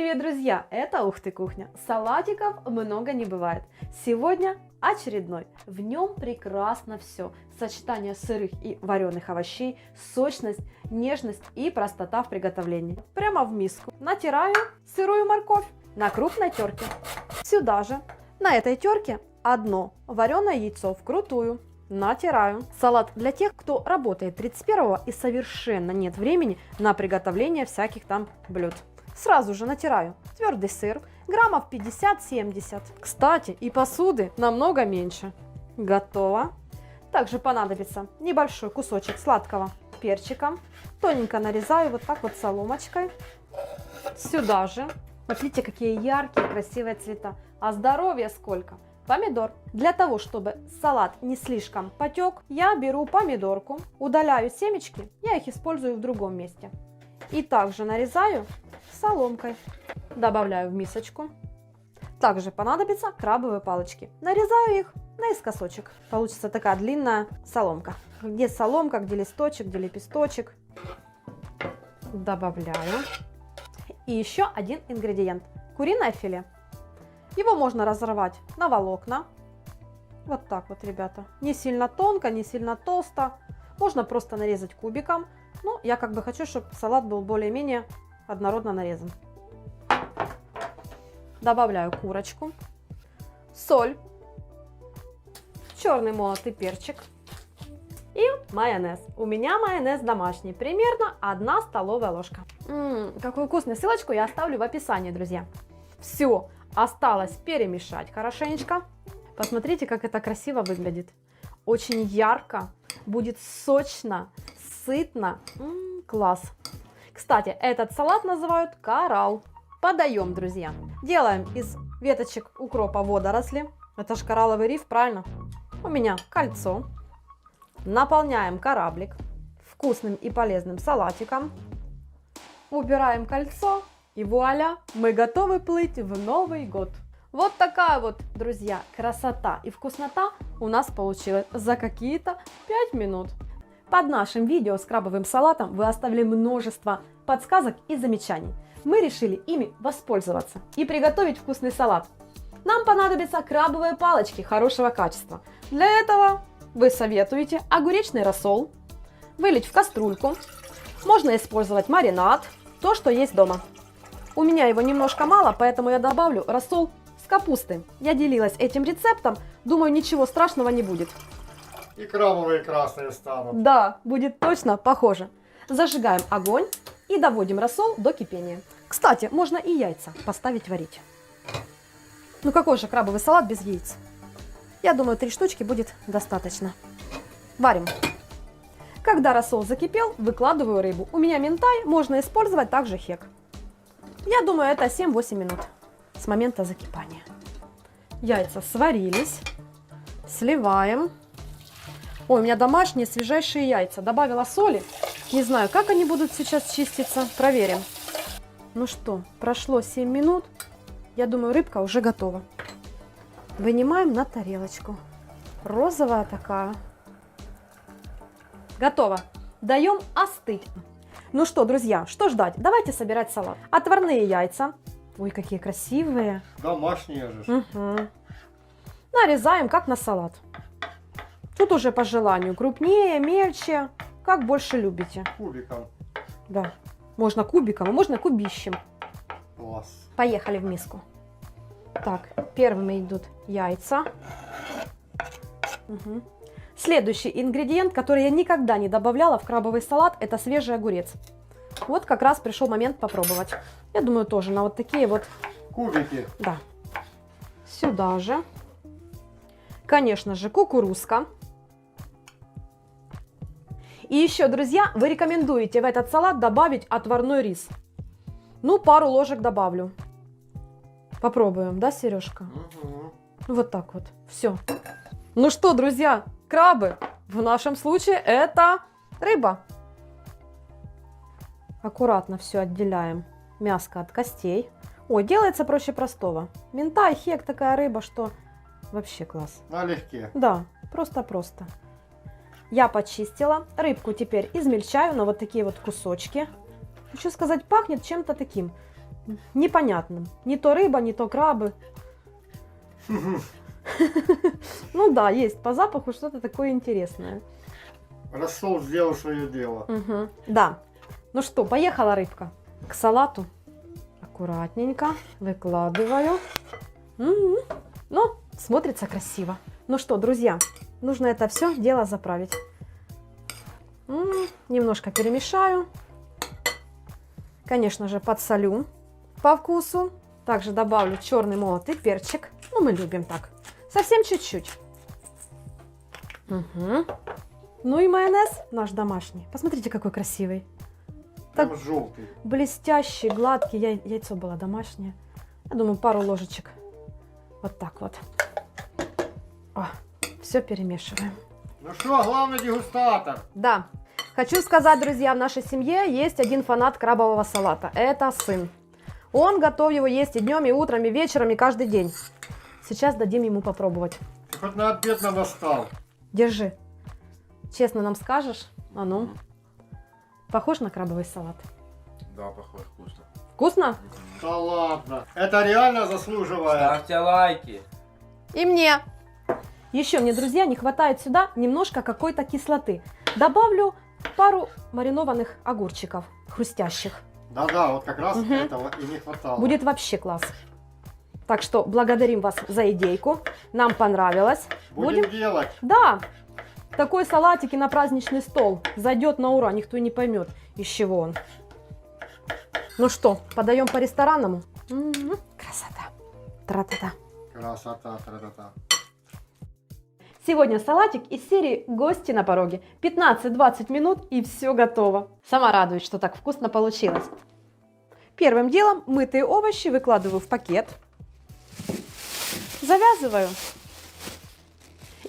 Привет, друзья! Это Ух ты Кухня. Салатиков много не бывает. Сегодня очередной. В нем прекрасно все. Сочетание сырых и вареных овощей, сочность, нежность и простота в приготовлении. Прямо в миску натираю сырую морковь на крупной терке. Сюда же, на этой терке, одно вареное яйцо вкрутую. Натираю. Салат для тех, кто работает 31-го и совершенно нет времени на приготовление всяких там блюд. Сразу же натираю твердый сыр, граммов 50-70. Кстати, и посуды намного меньше. Готово. Также понадобится небольшой кусочек сладкого перчика. Тоненько нарезаю вот так вот соломочкой. Сюда же. Вот видите, какие яркие, красивые цвета. А здоровья сколько? Помидор. Для того, чтобы салат не слишком потек, я беру помидорку, удаляю семечки, я их использую в другом месте. И также нарезаю соломкой. Добавляю в мисочку. Также понадобятся крабовые палочки. Нарезаю их наискосочек. Получится такая длинная соломка. Где соломка, где листочек, где лепесточек. Добавляю. И еще один ингредиент. Куриное филе. Его можно разорвать на волокна. Вот так вот, ребята. Не сильно тонко, не сильно толсто. Можно просто нарезать кубиком. Но я как бы хочу, чтобы салат был более-менее однородно нарезан. Добавляю курочку, соль, черный молотый перчик и майонез. У меня майонез домашний, примерно 1 столовая ложка. Какой вкусный! Ссылочку я оставлю в описании, друзья. Все, осталось перемешать хорошенечко. Посмотрите, как это красиво выглядит. Очень ярко, будет сочно, сытно. Класс! Кстати, этот салат называют коралл. Подаем, друзья. Делаем из веточек укропа водоросли. Это ж коралловый риф, правильно? У меня кольцо. Наполняем кораблик вкусным и полезным салатиком. Убираем кольцо. И вуаля, мы готовы плыть в Новый год. Вот такая вот, друзья, красота и вкуснота у нас получилась за какие-то 5 минут. Под нашим видео с крабовым салатом вы оставили множество подсказок и замечаний. Мы решили ими воспользоваться и приготовить вкусный салат. Нам понадобятся крабовые палочки хорошего качества. Для этого вы советуете огуречный рассол вылить в кастрюльку. Можно использовать маринад, то, что есть дома. У меня его немножко мало, поэтому я добавлю рассол с капусты. Я делилась этим рецептом, думаю, ничего страшного не будет. И крабовые красные станут. Да, будет точно похоже. Зажигаем огонь и доводим рассол до кипения. Кстати, можно и яйца поставить варить. Ну какой же крабовый салат без яиц? Я думаю, 3 штучки будет достаточно. Варим. Когда рассол закипел, выкладываю рыбу. У меня минтай, можно использовать также хек. Я думаю, это 7-8 минут с момента закипания. Яйца сварились. Сливаем. Ой, у меня домашние свежайшие яйца. Добавила соли. Не знаю, как они будут сейчас чиститься. Проверим. Ну что, прошло 7 минут. Я думаю, рыбка уже готова. Вынимаем на тарелочку. Розовая такая. Готово. Даем остыть. Ну что, друзья, что ждать? Давайте собирать салат. Отварные яйца. Ой, какие красивые. Домашние же. Угу. Нарезаем, как на салат. Тут уже по желанию. Крупнее, мельче. Как больше любите. Кубиком. Да. Можно кубиком, а можно кубищем. Класс. Поехали в миску. Так, первыми идут яйца. Угу. Следующий ингредиент, который я никогда не добавляла в крабовый салат, это свежий огурец. Вот как раз пришел момент попробовать. Я думаю, тоже на вот такие вот... Кубики. Да. Сюда же. Конечно же, кукурузка. И еще, друзья, вы рекомендуете в этот салат добавить отварной рис. Ну, пару ложек добавлю. Попробуем, да, Сережка? Угу. Вот так вот. Все. Ну что, друзья, крабы. В нашем случае это рыба. Аккуратно все отделяем. Мяско от костей. Ой, делается проще простого. Минтай, хек, такая рыба, что вообще класс. Налегке. Да, просто-просто. Я почистила. Рыбку теперь измельчаю на вот такие вот кусочки. Хочу сказать, пахнет чем-то таким непонятным. Не то рыба, не то крабы. Ну да, есть по запаху что-то такое интересное. Рассол сделал свое дело. Да. Ну что, поехала рыбка к салату. Аккуратненько выкладываю. Ну, смотрится красиво. Ну что, друзья, нужно это все дело заправить. Немножко перемешаю. Конечно же, подсолю по вкусу. Также добавлю черный молотый перчик. Ну, мы любим так. Совсем чуть-чуть. Ну и майонез наш домашний. Посмотрите, какой красивый. Там желтый. Блестящий, гладкий. Яйцо было домашнее. Я думаю, пару ложечек. Вот так вот. Все перемешиваем. Ну что, главный дегустатор. Да. Хочу сказать, друзья, в нашей семье есть один фанат крабового салата. Это сын. Он готов его есть и днем, и утром, и вечером, и каждый день. Сейчас дадим ему попробовать. Ты хоть на обед нам достал. Держи. Честно нам скажешь? А ну. Похож на крабовый салат? Да, похож, вкусно. Вкусно? Да ладно. Это реально заслуживает. Ставьте лайки. И мне. Еще мне, друзья, не хватает сюда немножко какой-то кислоты. Добавлю пару маринованных огурчиков, хрустящих. Да-да, вот как раз этого и не хватало. Будет вообще класс. Так что благодарим вас за идейку. Нам понравилось. Будем делать. Да. Такой салатик и на праздничный стол. Зайдет на ура, никто и не поймет, из чего он. Ну что, подаем по ресторанному? Красота. Тра-та-та. Красота, тра-та-та. Сегодня салатик из серии «Гости на пороге». 15-20 минут и все готово. Сама радуюсь, что так вкусно получилось. Первым делом мытые овощи выкладываю в пакет. Завязываю.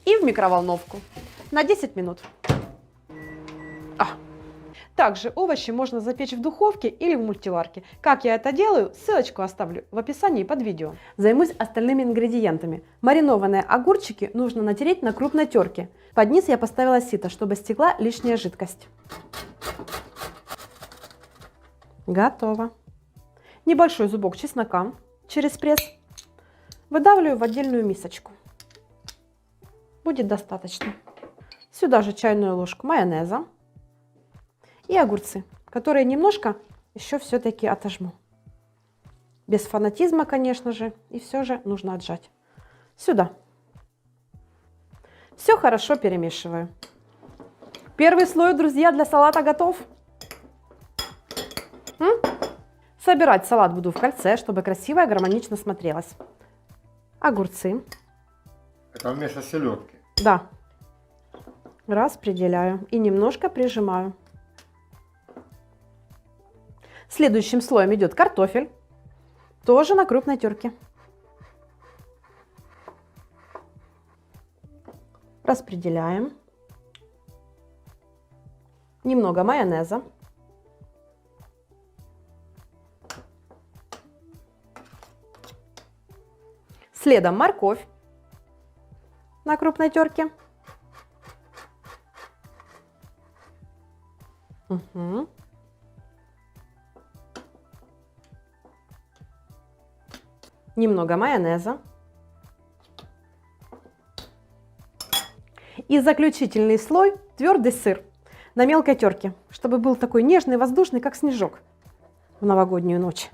И в микроволновку на 10 минут. Также овощи можно запечь в духовке или в мультиварке. Как я это делаю, ссылочку оставлю в описании под видео. Займусь остальными ингредиентами. Маринованные огурчики нужно натереть на крупной терке. Под низ я поставила сито, чтобы стекла лишняя жидкость. Готово. Небольшой зубок чеснока через пресс. Выдавливаю в отдельную мисочку. Будет достаточно. Сюда же чайную ложку майонеза. И огурцы, которые немножко еще все-таки отожму. Без фанатизма, конечно же, и все же нужно отжать. Сюда. Все хорошо перемешиваю. Первый слой, друзья, для салата готов. Собирать салат буду в кольце, чтобы красиво и гармонично смотрелось. Огурцы. Это вместо селедки. Да. Распределяю и немножко прижимаю. Следующим слоем идет картофель, тоже на крупной терке. Распределяем. Немного майонеза. Следом морковь на крупной терке. Немного майонеза. И заключительный слой твердый сыр на мелкой терке, чтобы был такой нежный, воздушный, как снежок в новогоднюю ночь.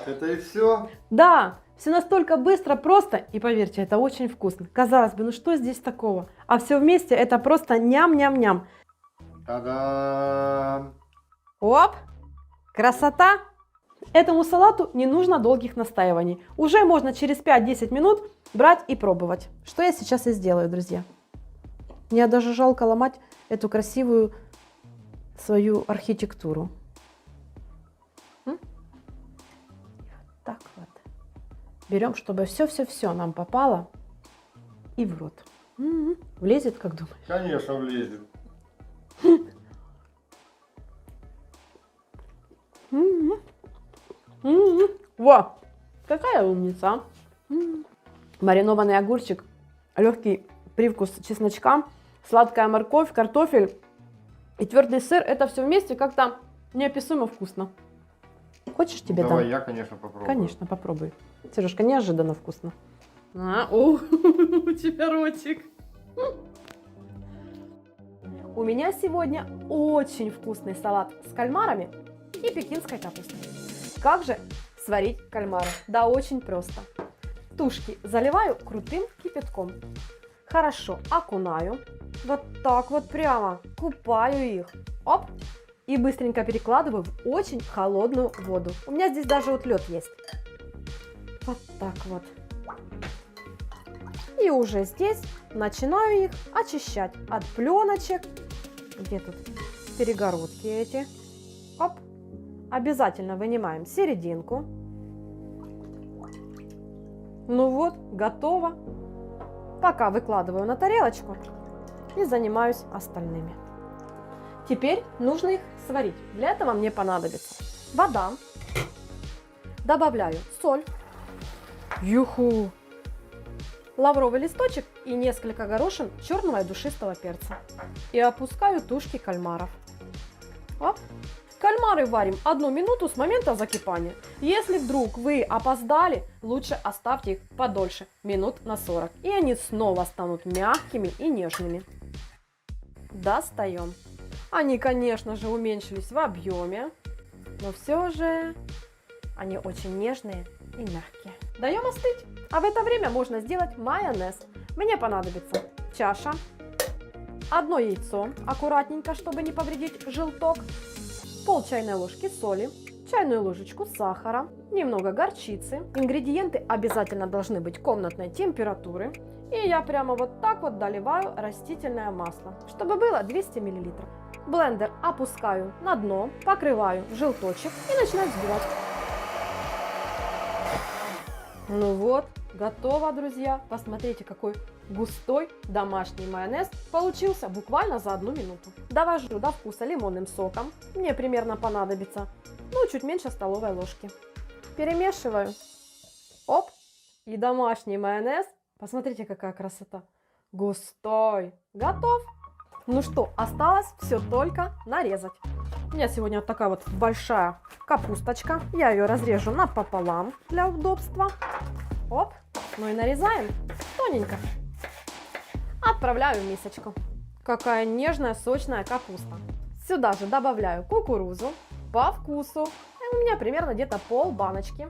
Это и все? Да, все настолько быстро, просто, и поверьте, это очень вкусно. Казалось бы, ну что здесь такого? А все вместе это просто ням-ням-ням. Та-дам! Оп! Красота! Этому салату не нужно долгих настаиваний. Уже можно через 5-10 минут брать и пробовать. Что я сейчас и сделаю, друзья. Мне даже жалко ломать эту красивую свою архитектуру. Так вот. Берем, чтобы все-все-все нам попало и в рот. Влезет, как думаешь? Конечно, влезет. Во! Какая умница! Маринованный огурчик, легкий привкус чесночка, сладкая морковь, картофель. и твердый сыр, это все вместе как-то неописуемо вкусно. Хочешь тебе Давай дам? я, конечно, попробую. Конечно, попробуй. Сережка, неожиданно вкусно. У тебя ротик. У меня сегодня очень вкусный салат с кальмарами и пекинской капустой. Как же сварить кальмары? Да очень просто. Тушки заливаю крутым кипятком. Хорошо окунаю. Вот так вот прямо купаю их. Оп! И быстренько перекладываю в очень холодную воду. У меня здесь даже вот лед есть. Вот так вот. И уже здесь начинаю их очищать от пленочек. Где тут перегородки эти? Оп. Обязательно вынимаем серединку. Ну вот, готово. Пока выкладываю на тарелочку и занимаюсь остальными. Теперь нужно их сварить. Для этого мне понадобится вода. Добавляю соль. Юху! Лавровый листочек и несколько горошин черного и душистого перца. И опускаю тушки кальмаров. Оп. Кальмары варим 1 минуту с момента закипания. Если вдруг вы опоздали, лучше оставьте их подольше, минут на 40. И они снова станут мягкими и нежными. Достаем. Они, конечно же, уменьшились в объеме, но все же они очень нежные и мягкие. Даем остыть. А в это время можно сделать майонез. Мне понадобится чаша, 1 яйцо, аккуратненько, чтобы не повредить желток, пол чайной ложки соли, чайную ложечку сахара, немного горчицы. Ингредиенты обязательно должны быть комнатной температуры. И я прямо вот так вот доливаю растительное масло, чтобы было 200 мл. Блендер опускаю на дно, покрываю в желточек и начинаю взбивать. Ну вот, готово, друзья. Посмотрите, какой густой домашний майонез получился буквально за 1 минуту. Довожу до вкуса лимонным соком. Мне примерно понадобится, чуть меньше столовой ложки. Перемешиваю. Оп, и домашний майонез. Посмотрите, какая красота. Густой. Готов. Ну что, осталось все только нарезать. У меня сегодня вот такая вот большая капусточка. Я ее разрежу напополам для удобства. Оп. Ну и нарезаем тоненько. Отправляю в мисочку. Какая нежная, сочная капуста. Сюда же добавляю кукурузу по вкусу. У меня примерно где-то пол баночки.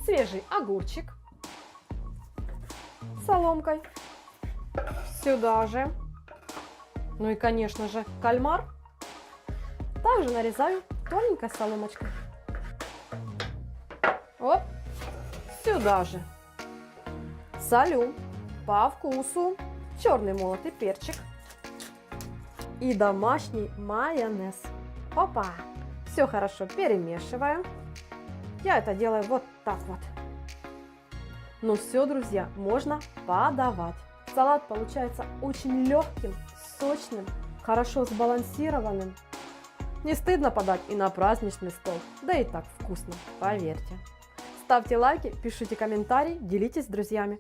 Свежий огурчик. Соломкой. Сюда же. Ну и, конечно же, кальмар. Также нарезаю тоненькой соломочкой. Оп. Сюда же. Солю по вкусу. Черный молотый перчик. И домашний майонез. Опа. Все хорошо перемешиваю. Я это делаю вот так вот. Ну все, друзья, можно подавать. Салат получается очень легким, сочным, хорошо сбалансированным. Не стыдно подать и на праздничный стол. Да и так вкусно, поверьте. Ставьте лайки, пишите комментарии, делитесь с друзьями.